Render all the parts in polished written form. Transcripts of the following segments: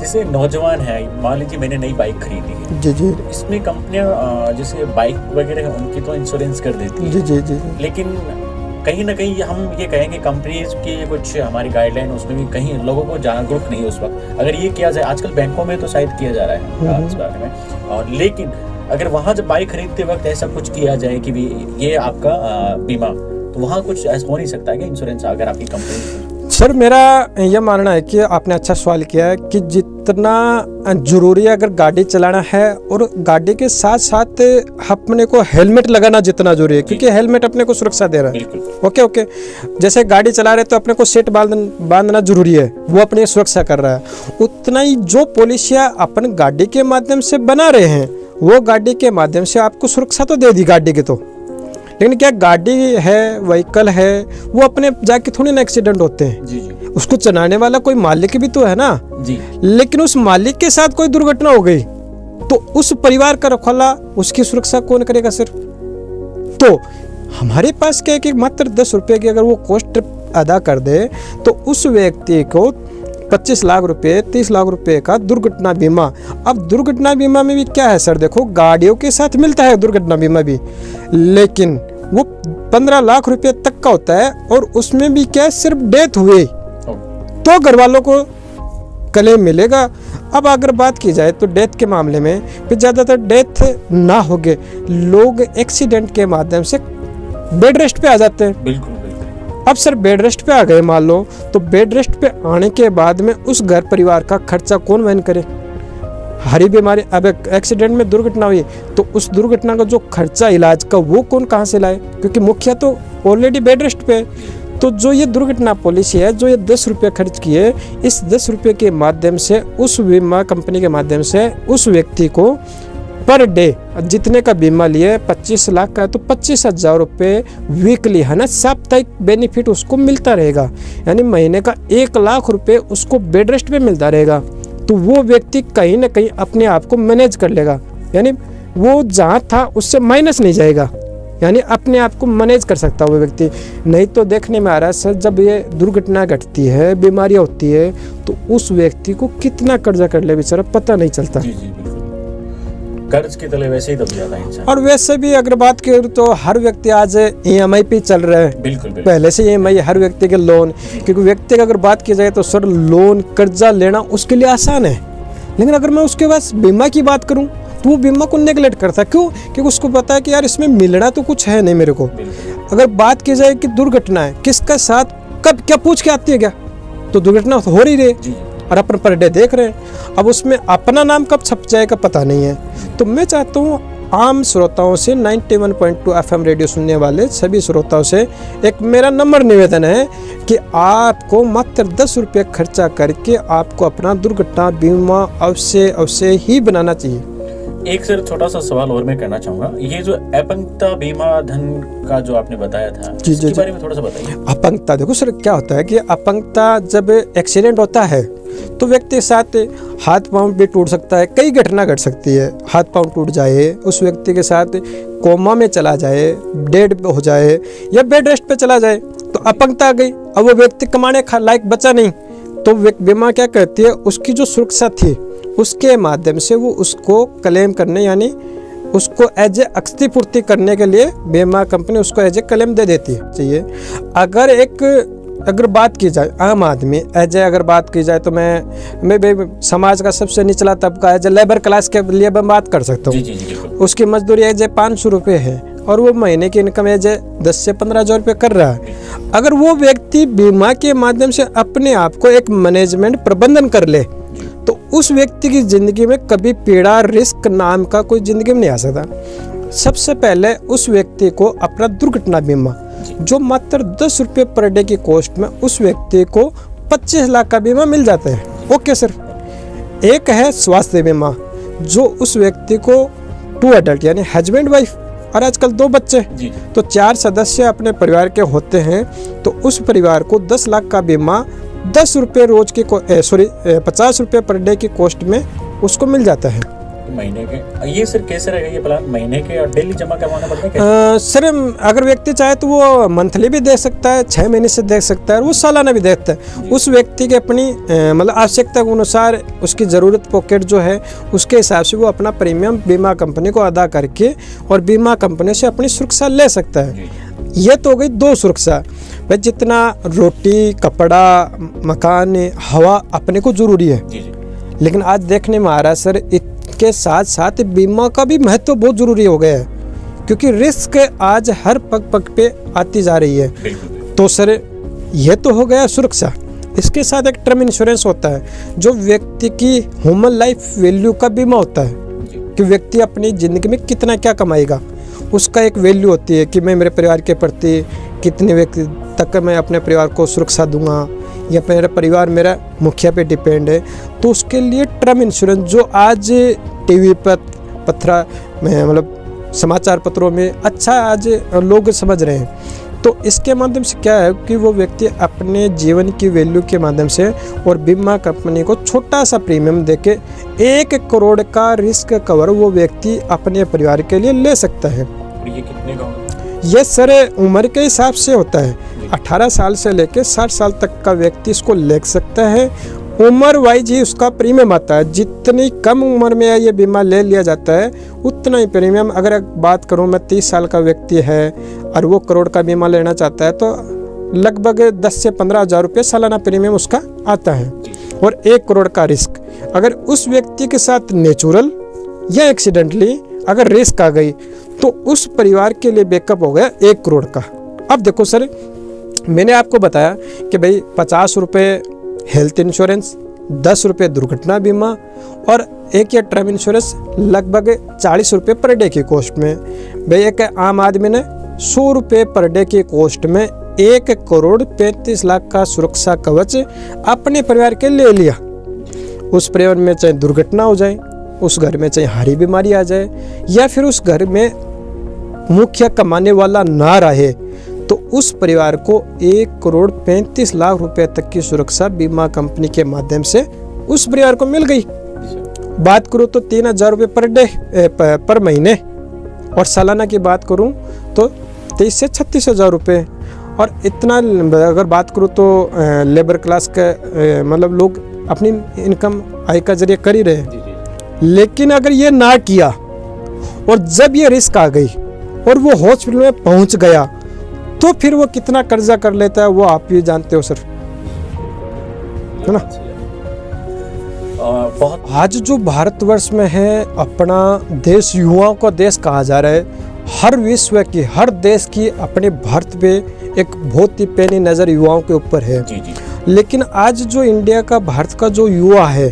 जैसे नौजवान है, मान लीजिए मैंने नई बाइक खरीदी है जी जी तो इसमें कंपनियां जैसे बाइक वगैरह है उनकी तो इंश्योरेंस कर देती है जी जी जी लेकिन कहीं ना कहीं हम ये कहेंगे कंपनीज की कुछ हमारी गाइडलाइन उसमें भी कहीं लोगों को जागरूक नहीं है उस वक्त। अगर ये किया जाए, आजकल बैंकों में तो शायद किया जा रहा है इस बारे में, और लेकिन अगर वहाँ जब बाइक खरीदते वक्त ऐसा कुछ किया जाए कि भी ये आपका बीमा, तो वहाँ कुछ ऐसा हो नहीं सकता है कि इंश्योरेंस अगर आपकी कंपनी। सर मेरा यह मानना है कि आपने अच्छा सवाल किया है कि जितना ज़रूरी है अगर गाड़ी चलाना है और गाड़ी के साथ साथ अपने को हेलमेट लगाना जितना जरूरी है, क्योंकि हेलमेट अपने को सुरक्षा दे रहा है। ओके ओके, जैसे गाड़ी चला रहे तो अपने को सीट बांधना जरूरी है, वो अपनी सुरक्षा कर रहा है। उतना ही जो पॉलिसियाँ अपन गाड़ी के माध्यम से बना रहे हैं वो गाड़ी के माध्यम से आपको सुरक्षा तो दे दी गाड़ी की, तो लेकिन क्या गाड़ी है, व्हीकल है, वो अपने जाके थोड़ी ना एक्सीडेंट होते हैं। जी जी। उसको चलाने वाला कोई मालिक भी तो है ना जी। लेकिन उस मालिक के साथ कोई दुर्घटना हो गई तो उस परिवार का रखवाला, उसकी सुरक्षा कौन करेगा सर? तो हमारे पास क्या है कि मात्र 10 रुपए की अगर वो कॉस्ट अदा कर दे तो उस व्यक्ति को 25 लाख रुपए, 30 लाख रुपए का दुर्घटना बीमा। अब दुर्घटना बीमा में भी क्या है सर, देखो गाड़ियों के साथ मिलता है दुर्घटना बीमा भी, लेकिन वो 15 लाख रुपए तक का होता है और उसमें भी क्या सिर्फ डेथ हुई तो घर वालों को क्लेम मिलेगा। अब अगर बात की जाए तो डेथ के मामले में फिर ज़्यादातर डेथ ना हो गए, लोग एक्सीडेंट के माध्यम से बेड रेस्ट पे आ जाते हैं। बिल्कुल। अब सर बेड रेस्ट पे आ गए मान लो, तो बेड रेस्ट पे आने के बाद में उस घर परिवार का खर्चा कौन वहन करे? हरी बीमारी, अब एक्सीडेंट में दुर्घटना हुई तो उस दुर्घटना का जो खर्चा इलाज का वो कौन कहाँ से लाए, क्योंकि मुखिया तो ऑलरेडी बेड रेस्ट पे। तो जो ये दुर्घटना पॉलिसी है, जो ये 10 रुपये खर्च किए, इस 10 रुपये के माध्यम से उस बीमा कंपनी के माध्यम से उस व्यक्ति को पर डे जितने का बीमा लिए 25 लाख का है तो 25,000 रुपये वीकली है ना, साप्ताहिक बेनिफिट उसको मिलता रहेगा, यानी महीने का 1 लाख रुपये उसको बेड रेस्ट पे मिलता रहेगा। तो वो व्यक्ति कहीं ना कहीं अपने आप को मैनेज कर लेगा, यानी वो जहाँ था उससे माइनस नहीं जाएगा, यानी अपने आप को मैनेज कर सकता है वो व्यक्ति। नहीं तो देखने में आ रहा है सर, जब ये दुर्घटना घटती है, बीमारियाँ होती है, तो उस व्यक्ति को कितना कर्जा कर ले बेचारा पता नहीं चलता। जी जी, कर्ज के तले वैसे ही दब जाता है इंसान। और वैसे भी अगर बात करें तो हर व्यक्ति आज EMI पे चल रहा है। बिल्कुल। पहले से EMI हर व्यक्ति के लोन, क्योंकि व्यक्ति की अगर बात की जाए तो सर लोन कर्जा लेना उसके लिए आसान है, लेकिन अगर मैं उसके पास बीमा की बात करूं तो वो बीमा को नेगलेक्ट करता है। क्यों? क्योंकि उसको पता है कि यार इसमें मिलना तो कुछ है नहीं मेरे को। अगर बात की जाए कि दुर्घटना है किसका साथ कब क्या पूछ के आती है क्या, तो दुर्घटना हो रही है और अपन पर डे देख रहे हैं। अब उसमें अपना नाम कब छप जाएगा पता नहीं है। तो मैं चाहता हूँ आम श्रोताओं से, 91.2 FM रेडियो सुनने वाले सभी श्रोताओं से एक मेरा नम्र निवेदन है कि आपको मात्र 10 रुपये खर्चा करके आपको अपना दुर्घटना बीमा अवश्य ही बनाना चाहिए। एक सर छोटा सा सवाल और मैं करना चाहूंगा, ये जो अपंगता बीमा धन का जो आपने बताया था, इसके बारे में थोड़ा सा बताइए। अपंगता, देखो सर क्या होता है कि अपंगता जब एक्सीडेंट होता है तो व्यक्ति के साथ हाथ पांव भी टूट सकता है, कई घटना घट सकती है, हाथ पांव टूट जाए, उस व्यक्ति के साथ कोमा में चला जाए, डेड हो जाए या बेड रेस्ट पे चला जाए, तो अपंगता आ गई। अब वो व्यक्ति कमाने लायक बचा नहीं, तो बीमा क्या कहती है, उसकी जो सुरक्षा थी उसके माध्यम से वो उसको क्लेम करने, यानी उसको एज ए क्षतिपूर्ति करने के लिए बीमा कंपनी उसको एज ए क्लेम दे देती है। चाहिए अगर बात की जाए आम आदमी एज ए अगर बात की जाए तो मैं समाज का सबसे निचला तबका एज ए लेबर क्लास के लिए मैं बात कर सकता हूँ। उसकी मजदूरी एज ए 500 रुपये है और वो महीने की इनकम एज ए 10 से 15,000 रुपये कर रहा है। अगर वो व्यक्ति बीमा के माध्यम से अपने आप को एक मैनेजमेंट प्रबंधन कर ले तो उस व्यक्ति की जिंदगी में कभी पीड़ा, रिस्क नाम का कोई जिंदगी में नहीं आ सकता। सबसे पहले उस व्यक्ति को अपना दुर्घटना बीमा जो मात्र 10 रुपये पर डे की कॉस्ट में उस व्यक्ति को 25 लाख का बीमा मिल जाता है। Okay sir. एक है स्वास्थ्य बीमा जो उस व्यक्ति को 2 अडल्ट यानी हस्बैंड वाइफ और आजकल 2 बच्चे तो 4 सदस्य अपने परिवार के होते हैं, तो उस परिवार को 10 लाख का बीमा 10 रुपये रोज की 50 रुपये पर डे की कॉस्ट में उसको मिल जाता है। महीने के, ये सर कैसे रहेगा ये प्लान, महीने के और डेली जमा करवाना पड़ता है क्या? सर अगर व्यक्ति चाहे तो वो मंथली भी दे सकता है, 6 महीने से दे सकता है, वो सालाना भी दे सकता है। उस व्यक्ति के अपनी मतलब आवश्यकता के अनुसार, उसकी ज़रूरत पॉकेट जो है उसके हिसाब से वो अपना प्रीमियम बीमा कंपनी को अदा करके और बीमा कंपनी से अपनी सुरक्षा ले सकता है। ये तो हो गई 2 सुरक्षा। भाई जितना रोटी, कपड़ा, मकान, हवा अपने को ज़रूरी है, लेकिन आज देखने में आ रहा है सर इसके साथ साथ बीमा का भी महत्व बहुत ज़रूरी हो गया है, क्योंकि रिस्क आज हर पग पग पे आती जा रही है। तो सर ये तो हो गया सुरक्षा। इसके साथ एक टर्म इंश्योरेंस होता है जो व्यक्ति की ह्यूमन लाइफ वैल्यू का बीमा होता है, कि व्यक्ति अपनी ज़िंदगी में कितना क्या कमाएगा, उसका एक वैल्यू होती है कि मैं मेरे परिवार के प्रति कितने व्यक्ति तक मैं अपने परिवार को सुरक्षा दूंगा, या मेरा परिवार मेरा मुखिया पे डिपेंड है। तो उसके लिए टर्म इंश्योरेंस जो आज टीवी पर पत्रा में मतलब समाचार पत्रों में अच्छा आज लोग समझ रहे हैं, तो इसके माध्यम से क्या है कि वो व्यक्ति अपने जीवन की वैल्यू के माध्यम से और बीमा कंपनी को छोटा सा प्रीमियम देके 1 करोड़ का रिस्क कवर वो व्यक्ति अपने परिवार के लिए ले सकता है। ये कितने का होगा? ये सर उम्र के हिसाब से होता है, 18 साल से लेकर 60 साल तक का व्यक्ति इसको ले सकता है। उम्र वाइज ही उसका प्रीमियम आता है, जितनी कम उम्र में ये बीमा ले लिया जाता है उतना ही प्रीमियम। अगर बात करूं मैं 30 साल का व्यक्ति है और वो करोड़ का बीमा लेना चाहता है तो लगभग 10 से 15 हज़ार रुपये सालाना प्रीमियम उसका आता है, और 1 करोड़ का रिस्क। अगर उस व्यक्ति के साथ नेचुरल या एक्सीडेंटली अगर रिस्क आ गई तो उस परिवार के लिए बैकअप हो गया 1 करोड़ का। अब देखो सर, मैंने आपको बताया कि भाई 50 रुपये हेल्थ इंश्योरेंस, 10 रुपये दुर्घटना बीमा और एक ये टर्म इंश्योरेंस लगभग 40 रुपये पर डे की कॉस्ट में। भाई एक आम आदमी ने 100 रुपये पर डे की कॉस्ट में 1 करोड़ 35 लाख का सुरक्षा कवच अपने परिवार के ले लिया। उस परिवार में चाहे दुर्घटना हो जाए, उस घर में चाहे हारी बीमारी आ जाए, या फिर उस घर में मुखिया कमाने वाला ना रहे, तो उस परिवार को 1 करोड़ 35 लाख रुपए तक की सुरक्षा बीमा कंपनी के माध्यम से उस परिवार को मिल गई। बात करूँ तो 3,000 रुपये पर डे पर महीने, और सालाना की बात करूँ तो 23 से 36 हज़ार रुपये। और इतना अगर बात करूँ तो लेबर क्लास का मतलब लोग अपनी इनकम आय का जरिए कर ही रहे, लेकिन अगर ये ना किया और जब ये रिस्क आ गई और वो हॉस्पिटल में पहुंच गया तो फिर वो कितना कर्जा कर लेता है वो आप भी जानते हो सर, है ना। बहुत आज जो भारतवर्ष में है अपना देश युवाओं का देश कहा जा रहा है, हर विश्व की हर देश की अपने भारत पे एक बहुत ही पैनी नज़र युवाओं के ऊपर है। लेकिन आज जो इंडिया का भारत का जो युवा है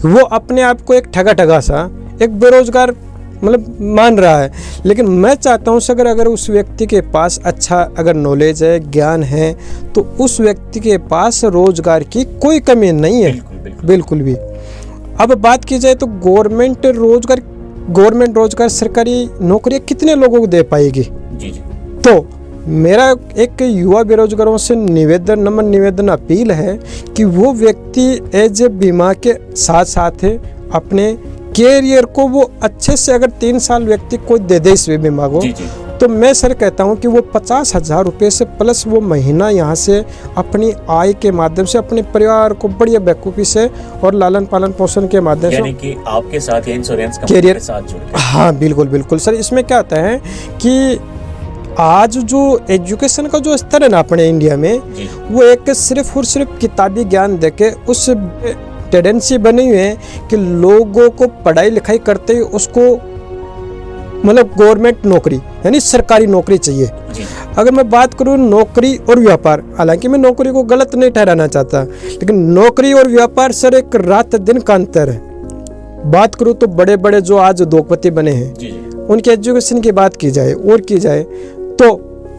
वो अपने आप को एक ठगा सा एक बेरोजगार मतलब मान रहा है। लेकिन मैं चाहता हूँ अगर उस व्यक्ति के पास अच्छा अगर नॉलेज है, ज्ञान है, तो उस व्यक्ति के पास रोजगार की कोई कमी नहीं है, बिल्कुल भी। अब बात की जाए तो गवर्नमेंट रोजगार सरकारी नौकरियाँ कितने लोगों को दे पाएगी? तो मेरा एक युवा बेरोजगारों से निवेदन अपील है कि वो व्यक्ति एज ए बीमा के साथ साथ अपने कैरियर को वो अच्छे से अगर 3 साल व्यक्ति को दे दे इस बीमा को, तो मैं सर कहता हूँ कि वो 50,000 रुपये से प्लस वो महीना यहाँ से अपनी आय के माध्यम से अपने परिवार को बढ़िया बेवकूफ़ी से और लालन पालन पोषण के माध्यम से कि आपके साथ या इंश्योरेंस कैरियर के साथ जुड़ के। हाँ बिल्कुल सर। इसमें क्या होता है कि आज जो एजुकेशन का जो स्तर है ना अपने इंडिया में, वो एक सिर्फ और सिर्फ किताबी ज्ञान देके उस टेंडेंसी बनी हुई है कि लोगों को पढ़ाई लिखाई करते ही उसको मतलब गवर्नमेंट नौकरी यानी सरकारी नौकरी चाहिए। अगर मैं बात करूँ नौकरी और व्यापार, हालांकि मैं नौकरी को गलत नहीं ठहराना चाहता, लेकिन नौकरी और व्यापार सर एक रात दिन का अंतर है। बात करूँ तो बड़े बड़े जो आज उद्योगपति बने हैं उनके एजुकेशन की बात की जाए और की जाए तो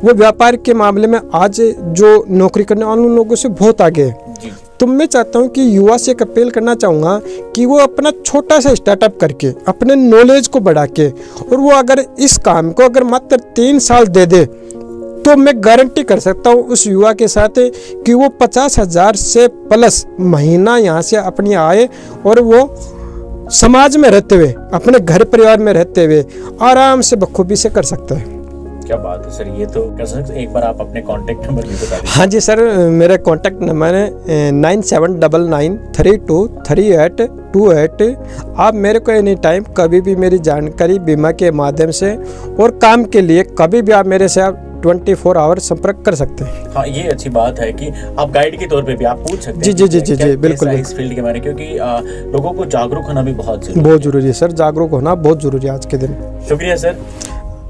वो व्यापार के मामले में आज जो नौकरी करने वाले लोगों से बहुत आगे है। तो मैं चाहता हूँ कि युवा से एक अपील करना चाहूँगा कि वो अपना छोटा सा स्टार्टअप करके अपने नॉलेज को बढ़ा के, और वो अगर इस काम को अगर मात्र 3 साल दे दे तो मैं गारंटी कर सकता हूँ उस युवा के साथ कि वो 50,000 से प्लस महीना यहाँ से अपनी आय और वो समाज में रहते हुए, अपने घर परिवार में रहते हुए आराम से बखूबी से कर सकता है। क्या बात है सर, ये तो कर सकते। एक बार आप अपने कांटेक्ट नंबर भी बता दीजिए। हाँ जी सर, मेरा कॉन्टैक्ट नंबर है 9799323828। आप मेरे को एनी टाइम कभी भी मेरी जानकारी बीमा के माध्यम से और काम के लिए कभी भी आप मेरे से आप 24 आवर संपर्क कर सकते हैं। हाँ, ये अच्छी बात है कि आप गाइड के तौर पे भी आप पूछ सकते हैं। जी जी जी जी जी, बिल्कुल इस फील्ड के बारे में, क्योंकि लोगों को जागरूक होना भी बहुत जरूरी बहुत जरूरी है सर, जागरूक होना बहुत जरूरी है आज के दिन। शुक्रिया सर,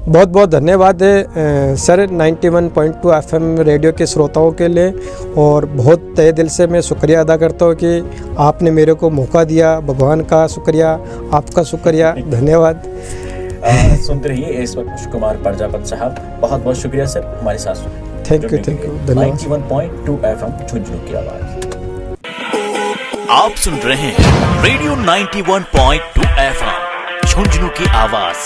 बहुत बहुत धन्यवाद है सर 91.2 FM रेडियो के श्रोताओं के लिए, और बहुत तहे दिल से मैं शुक्रिया अदा करता हूँ कि आपने मेरे को मौका दिया। भगवान का शुक्रिया, आपका शुक्रिया, धन्यवाद। सुनते रहिए इस वक्त कुश कुमार प्रजापत साहब, बहुत बहुत शुक्रिया सर हमारे साथ। थैंक यू, धन्यवाद। 91.2 FM झुंझुनू की आवाज। आप सुन रहे हैं रेडियो 91.2 FM झुंझुनू की आवाज।